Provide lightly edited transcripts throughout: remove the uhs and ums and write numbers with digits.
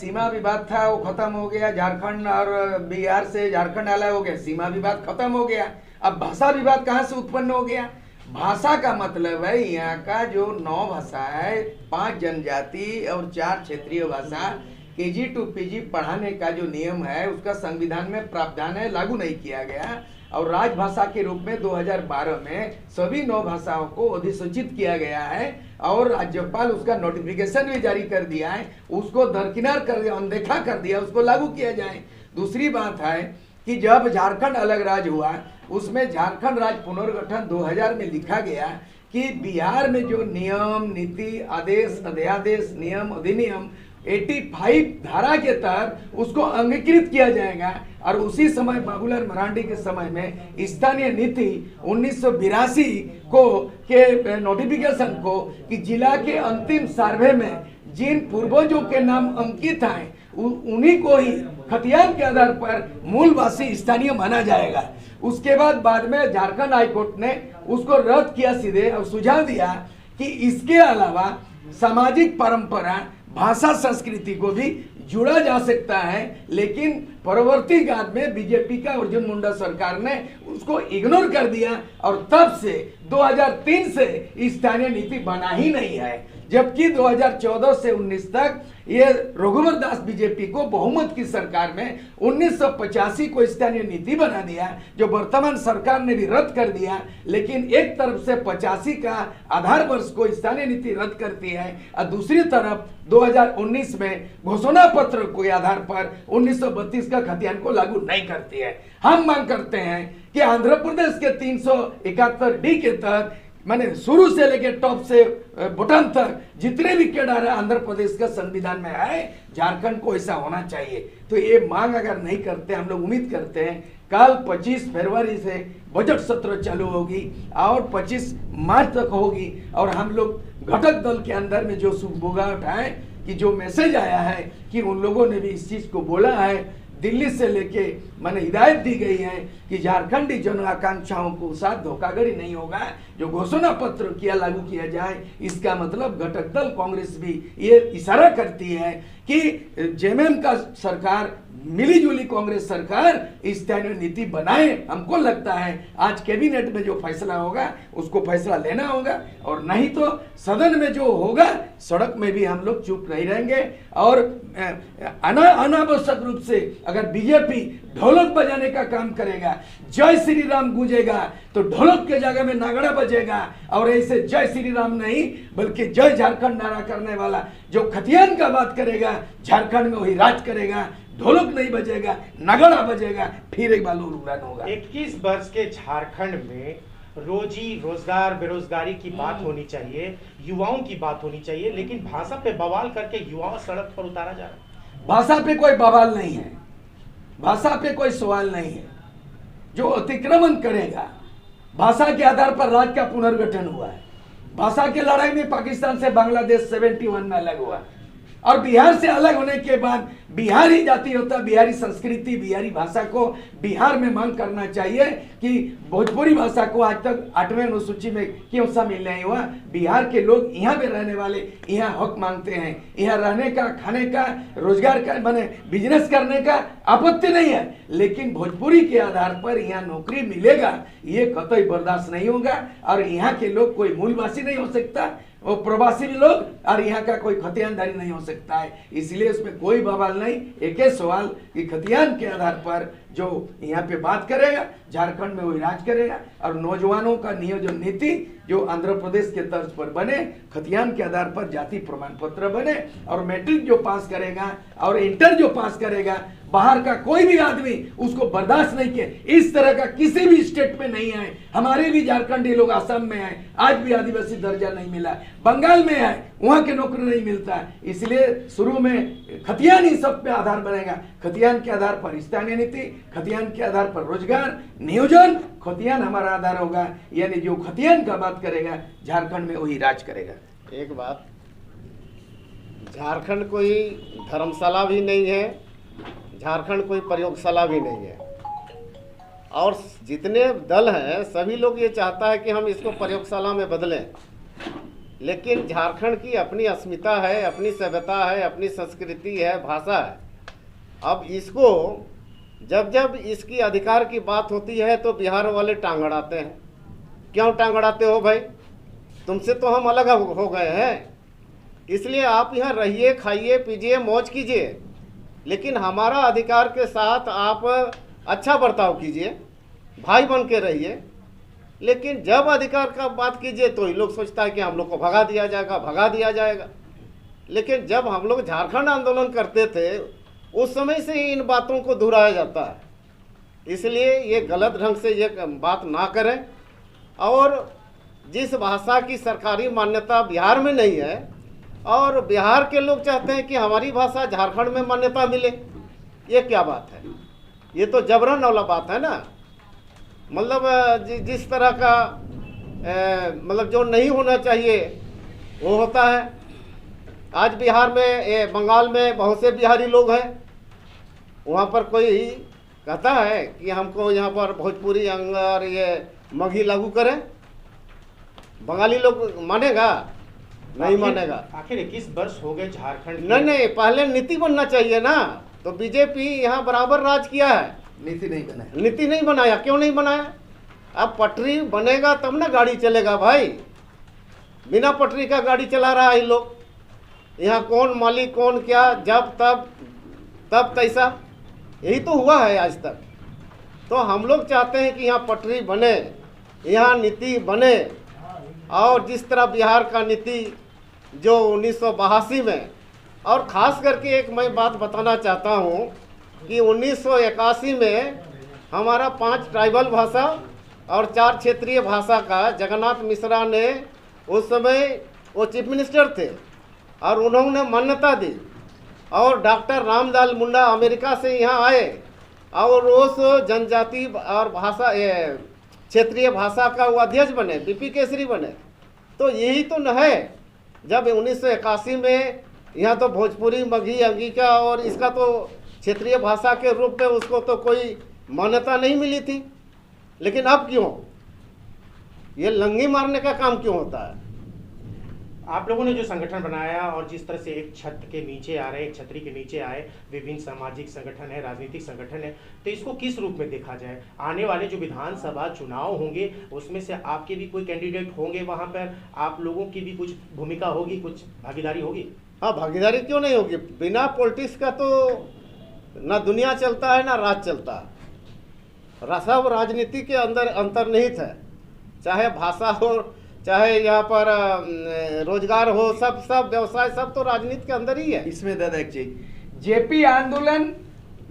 सीमा विवाद था वो खत्म हो गया, झारखंड और बिहार से झारखंड अलग हो गया, सीमा विवाद खत्म हो गया। अब भाषा विवाद कहाँ से उत्पन्न हो गया? भाषा का मतलब है यहाँ का जो 9 भाषा है, 5 जनजाति और 4 क्षेत्रीय भाषा, केजी टू पीजी पढ़ाने का जो नियम है उसका संविधान में प्रावधान है, लागू नहीं किया गया। और राजभाषा के रूप में 2012 में सभी 9 भाषाओं को अधिसूचित किया गया है और राज्यपाल उसका नोटिफिकेशन भी जारी कर दिया है, उसको दरकिनार कर दिया, अनदेखा कर दिया, उसको लागू किया जाए। दूसरी बात है कि जब झारखंड अलग राज्य हुआ उसमें झारखंड राज्य पुनर्गठन 2000 में लिखा गया कि बिहार में जो नियम नीति आदेश अध्यादेश नियम अधिनियम 85 धारा के तहत उसको अंगीकृत किया जाएगा। और उसी समय बाबूलाल मरांडी के समय में स्थानीय नीति 1982 को के नोटिफिकेशन को कि जिला के अंतिम सर्वे में जिन पूर्वजों के नाम अंकित हैं उन्हीं को ही खतियान के आधार पर मूलवासी स्थानीय माना जाएगा। उसके बाद में झारखंड हाईकोर्ट ने उसको रद्द किया सीधे और सुझाव दिया कि इसके अलावा सामाजिक परंपरा भाषा संस्कृति को भी जुड़ा जा सकता है, लेकिन परवर्ती काल में बीजेपी का अर्जुन मुंडा सरकार ने उसको इग्नोर कर दिया और तब से 2003 से स्थानीय नीति बना ही नहीं है। जबकि 2014 से 19 तक ये रघुवर दास बीजेपी को बहुमत की सरकार में 1985 को स्थानीय नीति बना दिया, जो वर्तमान सरकार ने भी रद्द कर दिया। लेकिन एक तरफ से 85 का आधार वर्ष को स्थानीय नीति रद्द करती है और दूसरी तरफ 2019 में घोषणा पत्र के आधार पर 1932 का खतियान को लागू नहीं करती है। हम मांग करते हैं कि आंध्र प्रदेश के 371D के तहत मैंने शुरू से लेकर टॉप से बटन तक जितने भी केडर है आंध्र प्रदेश का संविधान में है, झारखंड को ऐसा होना चाहिए। तो ये मांग अगर नहीं करते, हम लोग उम्मीद करते हैं कल 25 फरवरी से बजट सत्र चालू होगी और 25 मार्च तक होगी और हम लोग घटक दल के अंदर में जो सुबुगाहट है कि जो मैसेज आया है कि उन लोगों ने भी इस चीज को बोला है, दिल्ली से लेके मैंने हिदायत दी गई है कि झारखंडी जन आकांक्षाओं को साथ धोखाधड़ी नहीं होगा, जो घोषणा पत्र किया लागू किया जाए। इसका मतलब घटक दल कांग्रेस भी ये इशारा करती है कि जेएमएम का सरकार मिलीजुली कांग्रेस सरकार स्थानीय नीति बनाए। हमको लगता है आज कैबिनेट में जो फैसला होगा उसको फैसला लेना होगा और नहीं तो सदन में जो होगा सड़क में भी हम लोग चुप नहीं रहेंगे। और अनावश्यक रूप से अगर बीजेपी ढोलक बजाने का काम करेगा, जय श्री राम गूंजेगा तो ढोलक के जगह में नागड़ा बजेगा और ऐसे जय श्री राम नहीं बल्कि जय झारखंड नारा करने वाला जो खतियान का बात करेगा झारखंड में वही राज करेगा। ढोलक नहीं बजेगा, नगाड़ा बजेगा, फिर एक बार उड़ान होगा। 21 वर्ष के झारखंड में रोजी रोजगार बेरोजगारी की बात होनी चाहिए, युवाओं की बात होनी चाहिए, लेकिन भाषा पे बवाल करके युवाओं सड़क पर उतारा जा रहा है। भाषा पे कोई बवाल नहीं है, भाषा पे कोई सवाल नहीं है। जो अतिक्रमण करेगा, भाषा के आधार पर राज्य का पुनर्गठन हुआ है। भाषा की लड़ाई में पाकिस्तान से बांग्लादेश 71 में अलग हुआ और बिहार से अलग होने के बाद बिहारी जाति होता, बिहारी संस्कृति बिहारी भाषा को बिहार में मांग करना चाहिए कि भोजपुरी भाषा को आज तक 8वें अनुसूची में क्यों शामिल नहीं हुआ। बिहार के लोग यहाँ पे रहने वाले यहाँ हक मांगते हैं, यहाँ रहने का, खाने का, रोजगार का, माने बिजनेस करने का आपत्ति नहीं है, लेकिन भोजपुरी के आधार पर यहाँ नौकरी मिलेगा ये कतई बर्दाश्त नहीं होगा। और यहाँ के लोग कोई मूलवासी नहीं हो सकता, वो प्रवासी भी लोग और यहाँ का कोई खतियानदारी नहीं हो सकता है। इसलिए उसमें कोई बवाल नहीं, एक ही सवाल कि खतियान के आधार पर जो यहाँ पे बात करेगा झारखंड में वही राज करेगा और नौजवानों का नियोजन नीति जो आंध्र प्रदेश के तर्ज पर बने, खतियान के आधार पर जाति प्रमाण पत्र बने और मैट्रिक जो पास करेगा और इंटर जो पास करेगा बाहर का कोई भी आदमी उसको बर्दाश्त नहीं किया। इस तरह का किसी भी स्टेट में नहीं है। हमारे भी झारखंडी लोग असम में हैं, आज भी आदिवासी दर्जा नहीं मिला, बंगाल में है वहां के नौकरी नहीं मिलता। इसलिए शुरू में खतियान ही सब पे आधार बनेगा, खतियान के आधार पर स्थानीय नीति, खतियान के आधार पर रोजगार नियोजन, खतियान हमारा आधार होगा। यानी जो खतियान का बात करेगा झारखंड में वही राज करेगा। एक बात, झारखंड कोई धर्मशाला भी नहीं है, झारखंड कोई प्रयोगशाला भी नहीं है और जितने दल हैं सभी लोग ये चाहता है कि हम इसको प्रयोगशाला में बदलें। लेकिन झारखंड की अपनी अस्मिता है, अपनी सभ्यता है, अपनी संस्कृति है, भाषा है। अब इसको जब जब इसकी अधिकार की बात होती है तो बिहार वाले टांग अड़ाते हैं। क्यों टांग अड़ाते हो भाई? तुमसे तो हम अलग हो गए हैं, इसलिए आप यहाँ रहिए, खाइए, पीजिए, मौज कीजिए, लेकिन हमारा अधिकार के साथ आप अच्छा बर्ताव कीजिए, भाई बन के रहिए। लेकिन जब अधिकार का बात कीजिए तो ये लोग सोचता है कि हम लोग को भगा दिया जाएगा। लेकिन जब हम लोग झारखंड आंदोलन करते थे उस समय से ही इन बातों को दोहराया जाता है। इसलिए ये गलत ढंग से ये बात ना करें। और जिस भाषा की सरकारी मान्यता बिहार में नहीं है और बिहार के लोग चाहते हैं कि हमारी भाषा झारखंड में मान्यता मिले, ये क्या बात है? ये तो जबरन वाला बात है ना। मतलब जिस तरह का मतलब जो नहीं होना चाहिए वो होता है। आज बिहार में, बंगाल में बहुत से बिहारी लोग हैं, वहाँ पर कोई कहता है कि हमको यहाँ पर भोजपुरी और ये मगही लागू करें, बंगाली लोग मानेगा? नहीं मानेगा। आखिर 21 वर्ष हो गए झारखंड नहीं, पहले नीति बनना चाहिए ना। तो बीजेपी यहाँ बराबर राज किया है, नीति नहीं बनाया। क्यों नहीं बनाया? अब पटरी बनेगा तब ना गाड़ी चलेगा भाई। बिना पटरी का गाड़ी चला रहा है ये लोग। यहाँ कौन मालिक, कौन क्या, जब तब तैसा, यही तो हुआ है आज तक। तो हम लोग चाहते हैं कि यहाँ पटरी बने, यहाँ नीति बने। और जिस तरह बिहार का नीति जो 1982 में, और ख़ास करके एक मैं बात बताना चाहता हूँ कि 1981 में हमारा 5 ट्राइबल भाषा और 4 क्षेत्रीय भाषा का जगन्नाथ मिश्रा ने, उस समय वो चीफ मिनिस्टर थे और उन्होंने मान्यता दी। और डॉक्टर रामलाल मुंडा अमेरिका से यहाँ आए और उस जनजाति और भाषा क्षेत्रीय भाषा का वो अध्यक्ष बने, बीपी केसरी बने। तो यही तो न है। जब 1981 में यहाँ तो भोजपुरी, मगही, अंगिका और इसका तो क्षेत्रीय भाषा के रूप में उसको तो कोई मान्यता नहीं मिली थी। लेकिन अब क्यों ये लंगी मारने का काम क्यों होता है? आप लोगों ने जो संगठन बनाया और जिस तरह से एक छत के नीचे आ रहे, एक छतरी के नीचे आए, विभिन्न सामाजिक संगठन है, राजनीतिक संगठन है, तो इसको किस रूप में देखा जाए? आने वाले जो विधानसभा चुनाव होंगे उसमें से आपके भी कोई कैंडिडेट होंगे, वहां पर आप लोगों की भी कुछ भूमिका होगी, कुछ भागीदारी होगी? हाँ, भागीदारी क्यों नहीं होगी? बिना पॉलिटिक्स का तो ना दुनिया चलता है ना राज चलता है। सब राजनीति के अंदर अंतर्निहित है, चाहे भाषा हो, चाहे यहाँ पर रोजगार हो, सब व्यवसाय, सब तो राजनीति के अंदर ही है। इसमें दादा एक चीज, जेपी आंदोलन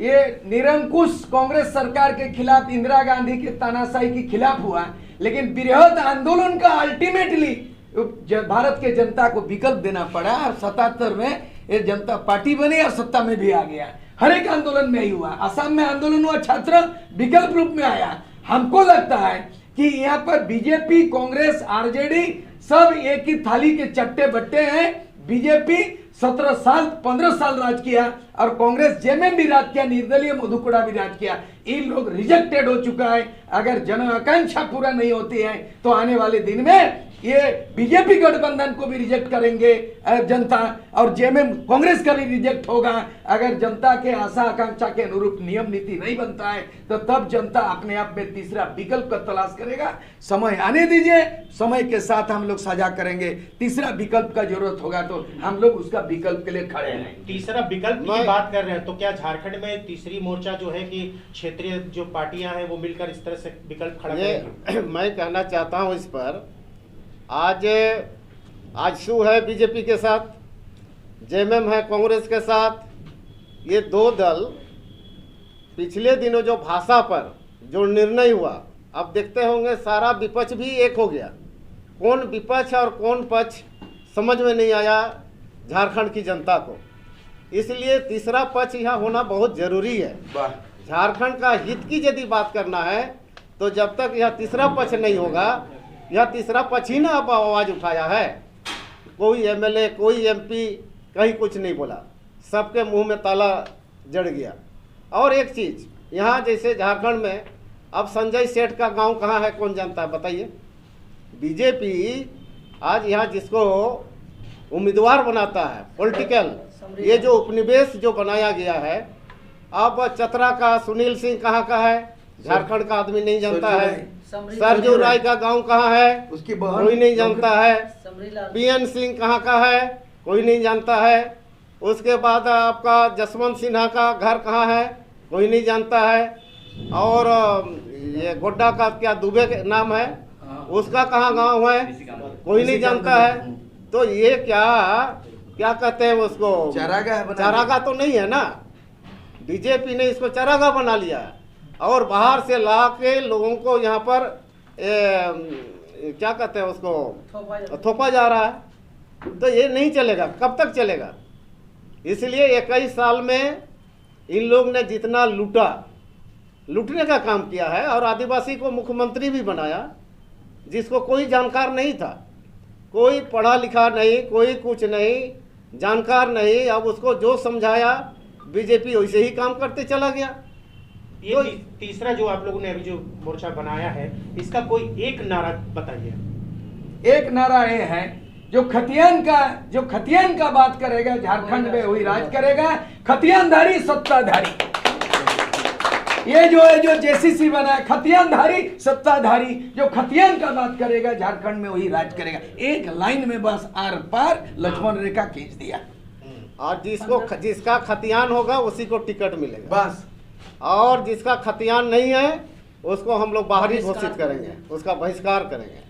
ये निरंकुश कांग्रेस सरकार के खिलाफ, इंदिरा गांधी के तानाशाही के खिलाफ हुआ, लेकिन बृहद आंदोलन का अल्टीमेटली भारत के जनता को विकल्प देना पड़ा और 77 में ये जनता पार्टी बनी और सत्ता में भी आ गया। हर एक आंदोलन में ही हुआ। असम में आंदोलन हुआ, छात्र विकल्प रूप में आया। हमको लगता है कि यहाँ पर बीजेपी, कांग्रेस, आरजेडी सब एक ही थाली के चट्टे बट्टे हैं। बीजेपी 17 साल 15 साल राज किया और कांग्रेस जेएमएम भी राज किया, निर्दलीय मधुकुड़ा भी राज किया। इन लोग रिजेक्टेड हो चुका है। अगर जन आकांक्षा पूरा नहीं होती है तो आने वाले दिन में ये बीजेपी गठबंधन को भी रिजेक्ट करेंगे जनता, और जेएमएम कांग्रेस का भी रिजेक्ट होगा। अगर जनता के आशा आकांक्षा के अनुरूप नियम नीति नहीं बनता है तो तब जनता अपने आप में तीसरा विकल्प का तलाश करेगा। समय आने दीजिए, समय के साथ हम लोग साझा करेंगे। तीसरा विकल्प का जरूरत होगा तो हम लोग उसका विकल्प के लिए खड़े हैं। तीसरा विकल्प की बात कर रहे हैं तो क्या झारखंड में तीसरी मोर्चा जो है कि क्षेत्रीय जो पार्टियां हैं वो मिलकर इस तरह से विकल्प खड़ा करेंगी? मैं कहना चाहता हूं इस पर, आज शू है बीजेपी के साथ, जेएमएम है कांग्रेस के साथ। ये दो दल पिछले दिनों जो भाषा पर जो निर्णय हुआ, अब देखते होंगे सारा विपक्ष भी एक हो गया। कौन विपक्ष और कौन पक्ष समझ में नहीं आया झारखंड की जनता को। इसलिए तीसरा पक्ष यहाँ होना बहुत जरूरी है। झारखंड का हित की यदि बात करना है तो जब तक यह तीसरा पक्ष नहीं होगा, यह तीसरा पक्ष ही ना अब आवाज़ उठाया है। कोई एमएलए, कोई एमपी कहीं कुछ नहीं बोला, सबके मुंह में ताला जड़ गया। और एक चीज़, यहाँ जैसे झारखंड में अब संजय सेठ का गांव कहाँ है, कौन जानता है बताइए? बीजेपी आज यहाँ जिसको उम्मीदवार बनाता है पॉलिटिकल, ये जो उपनिवेश जो बनाया गया है, अब चतरा का सुनील सिंह कहाँ का है, झारखंड का आदमी नहीं जानता है। सरजू राय का गांव कहाँ है, उसकी बहन कोई नहीं जानता है। पीएन सिंह कहाँ का है, कोई नहीं जानता है। उसके बाद आपका जसवंत सिन्हा का घर कहाँ है, कोई नहीं जानता है। और ये गोड्डा का क्या दुबे के नाम है, उसका कहाँ गांव है, कोई नहीं जानता है। तो ये क्या क्या कहते हैं उसको, चारागाह तो नहीं है ना। बीजेपी ने इसको चारागाह बना लिया है और बाहर से ला के लोगों को यहाँ पर क्या कहते हैं उसको थोपा जा रहा है। तो ये नहीं चलेगा, कब तक चलेगा। इसलिए 21 साल में इन लोग ने जितना लूटने का काम किया है और आदिवासी को मुख्यमंत्री भी बनाया, जिसको कोई जानकार नहीं था, कोई पढ़ा लिखा नहीं, कोई कुछ नहीं, जानकार नहीं। अब उसको जो समझाया बीजेपी वैसे ही काम करते चला गया। ये तो तीसरा जो आप लोगों ने अभी जो मोर्चा बनाया है, इसका कोई एक नारा बताइए। एक नारा ये है, जो खतियान का बात करेगा झारखंड में वही राज करेगा। खतियानधारी सत्ताधारी, ये जो है जो जेसीसी बना है, खतियानधारी सत्ताधारी, जो खतियान का बात करेगा झारखंड में वही राज करेगा। एक लाइन में बस आर पार लक्ष्मण रेखा खींच दिया। और जिसका खतियान होगा उसी को टिकट मिलेगा बस। और जिसका खतियान नहीं है उसको हम लोग बाहरी घोषित करेंगे, उसका बहिष्कार करेंगे।